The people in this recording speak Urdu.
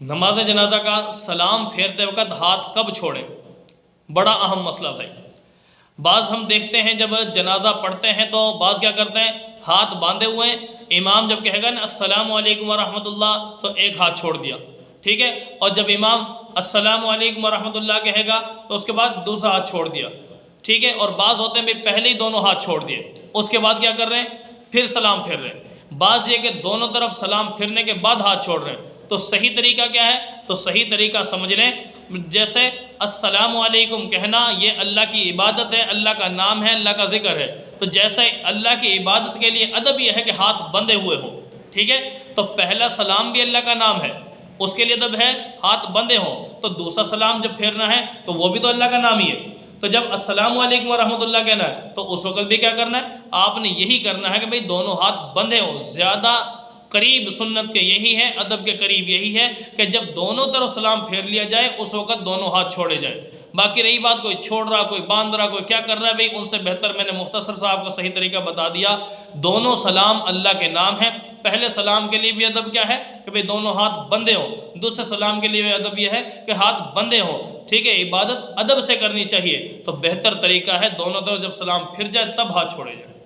نماز جنازہ کا سلام پھیرتے وقت ہاتھ کب چھوڑیں؟ بڑا اہم مسئلہ بھائی۔ بعض ہم دیکھتے ہیں جب جنازہ پڑھتے ہیں تو بعض کیا کرتے ہیں، ہاتھ باندھے ہوئے ہیں، امام جب کہے گا نا السلام علیکم ورحمۃ اللہ تو ایک ہاتھ چھوڑ دیا، ٹھیک ہے، اور جب امام السلام علیکم ورحمۃ اللہ کہے گا تو اس کے بعد دوسرا ہاتھ چھوڑ دیا، ٹھیک ہے، اور بعض ہوتے ہیں بھائی پہلے ہی دونوں ہاتھ چھوڑ دیے، اس کے بعد کیا کر رہے ہیں، پھر سلام پھیر رہے ہیں، بعض یہ کہ دونوں طرف سلام پھرنے کے بعد ہاتھ چھوڑ رہے ہیں۔ تو صحیح طریقہ کیا ہے؟ تو صحیح طریقہ سمجھ لیں، جیسے السلام علیکم کہنا یہ اللہ کی عبادت ہے، اللہ کا نام ہے، اللہ کا ذکر ہے، تو جیسے اللہ کی عبادت کے لیے ادب یہ ہے کہ ہاتھ بندھے ہوئے ہوں، ٹھیک ہے، تو پہلا سلام بھی اللہ کا نام ہے، اس کے لیے ادب ہے ہاتھ بندھے ہوں، تو دوسرا سلام جب پھیرنا ہے تو وہ بھی تو اللہ کا نام ہی ہے، تو جب السلام علیکم ورحمۃ اللہ کہنا ہے تو اس وقت بھی کیا کرنا ہے، آپ نے یہی کرنا ہے کہ بھئی دونوں ہاتھ بندھے ہوں۔ زیادہ قریب سنت کے یہی ہے، ادب کے قریب یہی ہے کہ جب دونوں طرف سلام پھیر لیا جائے اس وقت دونوں ہاتھ چھوڑے جائے۔ باقی رہی بات کوئی چھوڑ رہا، کوئی باندھ رہا، کوئی کیا کر رہا ہے، بھئی ان سے بہتر میں نے مختصر صاحب کو صحیح طریقہ بتا دیا۔ دونوں سلام اللہ کے نام ہیں۔ پہلے سلام کے لیے بھی ادب کیا ہے کہ بھئی دونوں ہاتھ بندھے ہوں، دوسرے سلام کے لیے بھی ادب یہ ہے کہ ہاتھ بندھے ہوں، ٹھیک ہے، عبادت ادب سے کرنی چاہیے، تو بہتر طریقہ ہے دونوں طرف جب سلام پھر جائے تب ہاتھ چھوڑے جائیں۔